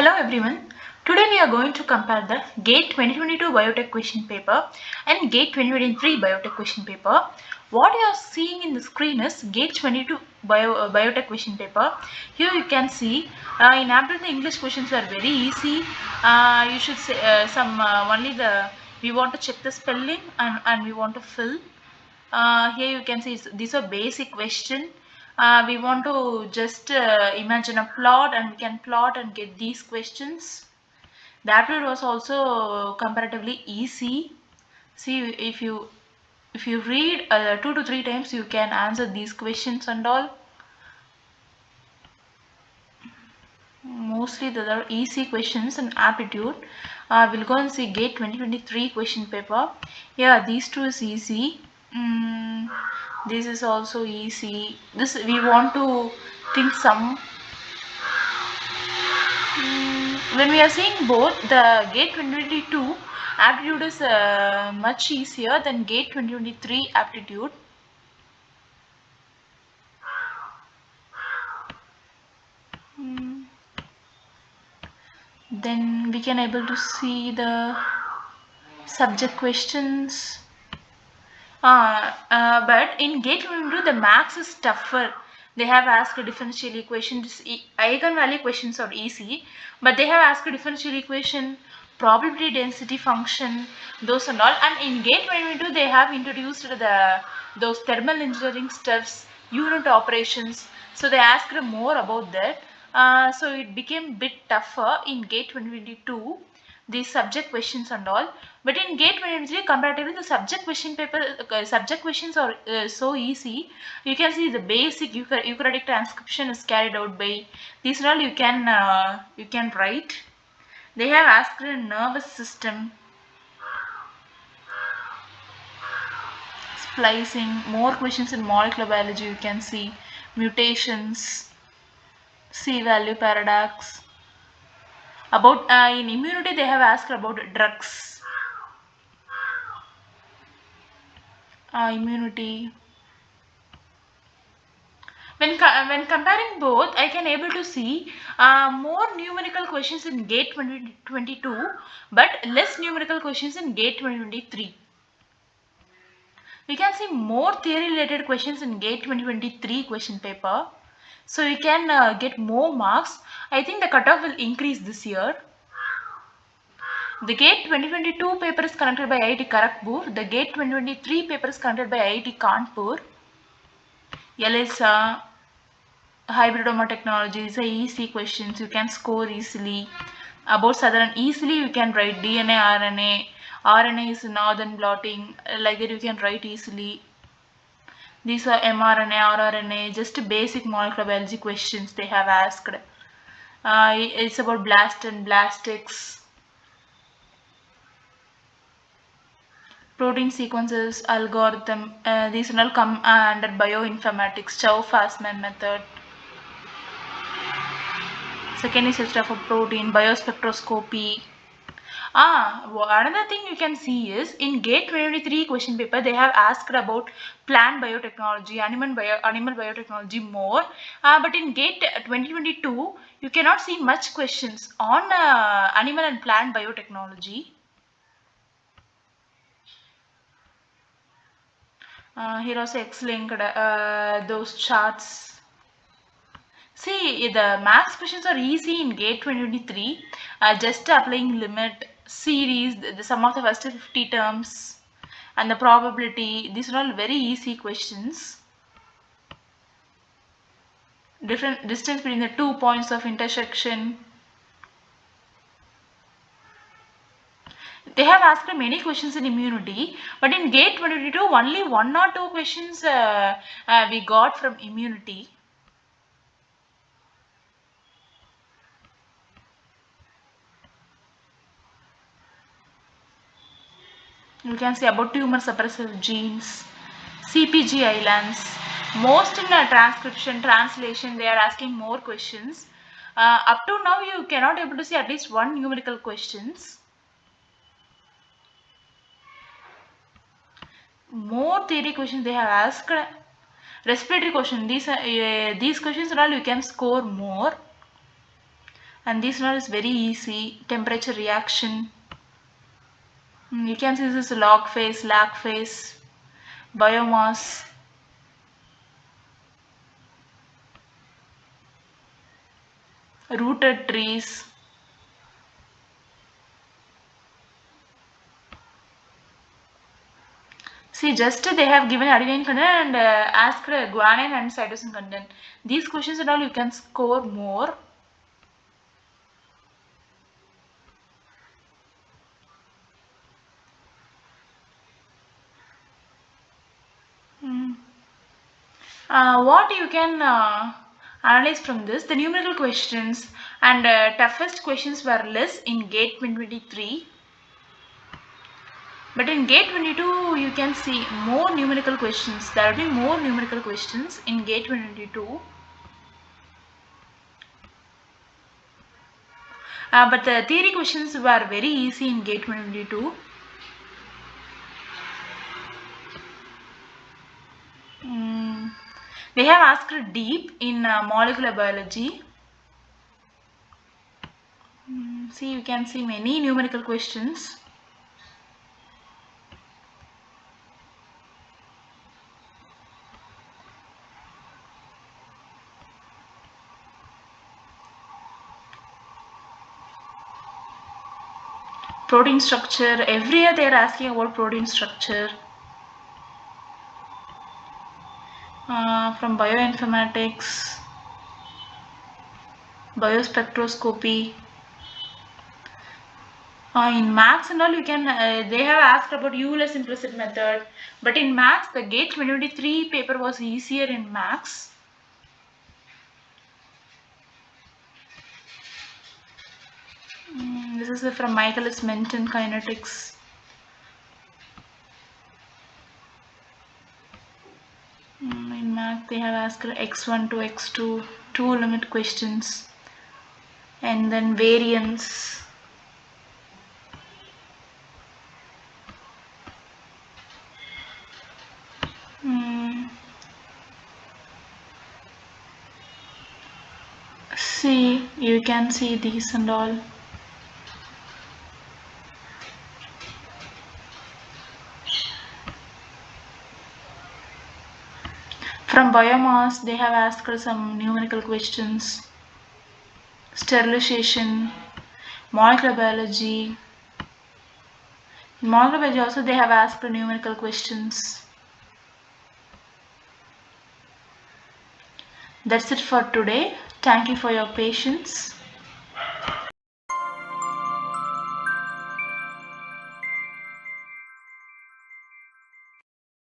Hello everyone. Today we are going to compare the GATE 2022 Biotech question paper and GATE 2023 Biotech question paper. What you are seeing in the screen is GATE 22 Biotech question paper. Here you can see in aptitude the English questions are very easy. You should say only we want to check the spelling and we want to fill. Here you can see these are basic question. We want to just imagine a plot and we can plot and get these questions. That one was also comparatively easy. See, if you read 2 to 3 times you can answer these questions and all. Mostly there are easy questions and aptitude. We'll go and see GATE 2023 question paper. Yeah, these two is easy. This is also easy. This we want to think some. When we are seeing both, the GATE 2022 aptitude is much easier than GATE 2023 aptitude. Then we can able to see the subject questions. But in GATE 2022 the maths is tougher. They have asked differential equations. Eigenvalue questions are easy, but they have asked differential equation, probability density function, those and all. And in GATE 2022 they have introduced those thermal engineering stuffs, unit operations. So they asked more about that. So it became bit tougher in GATE 2022. These subject questions and all, but in GATE 2023 comparatively the subject question paper subject questions are so easy. You can see the basic eukaryotic transcription is carried out by these and all. You can write. They have asked a nervous system, splicing, more questions in molecular biology. You can see mutations, C value paradox. About in immunity they have asked about drugs, immunity. When comparing both, I can able to see more numerical questions in GATE 2022, but less numerical questions in GATE 2023. We can see more theory related questions in GATE 2023 question paper. So you can get more marks. I think the cutoff will increase this year. The GATE 2022 paper is conducted by IIT Kharagpur. The GATE 2023 paper is conducted by IIT Kanpur. LSA, hybridoma technology is a easy questions. You can score easily. About southern easily you can write DNA, RNA. RNA is northern blotting. Like that you can write easily. These are mRNA, rRNA, just basic molecular biology questions they have asked. It's about blast and blastics. Protein sequences, algorithm, these all come under bioinformatics, Chow-Fasman method. Second is stuff of protein, biospectroscopy. Another thing you can see is in GATE 2023 question paper they have asked about plant biotechnology, animal biotechnology more. But in GATE 2022 you cannot see much questions on animal and plant biotechnology. Here also X-linked those charts. See, the maths questions are easy in GATE 2023. Just applying limit, series, the sum of the first 50 terms, and the probability. These are all very easy questions. Different distance between the 2 points of intersection. They have asked many questions in immunity, but in GATE 2022 only 1 or 2 questions we got from immunity. You can see about tumor suppressive genes, CPG islands. Most in transcription, translation, they are asking more questions. Up to now, you cannot able to see at least one numerical questions. More theory questions they have asked. Respiratory question. These questions are all you can score more. And this one is very easy. Temperature reaction. You can see this is log phase, lag phase, biomass, rooted trees. See, just they have given adenine content and asked guanine and cytosine content. These questions and all you can score more. What you can analyze from this, the numerical questions and toughest questions were less in GATE 2023. But in GATE 22, you can see more numerical questions. There will be more numerical questions in GATE 22. But the theory questions were very easy in GATE 22. They have asked deep in molecular biology. See, you can see many numerical questions. Protein structure, every year they are asking about protein structure. From bioinformatics, biospectroscopy. In maths and all you can, they have asked about Euler's implicit method. But in maths, the GATE 2023 paper was easier in maths. This is from Michaelis-Menten kinetics. In math, they have asked x1 to x2, two limit questions, and then variance. See, you can see these and all. From biomass, they have asked some numerical questions. Sterilization, molecular biology. In molecular biology also they have asked numerical questions. That's it for today. Thank you for your patience.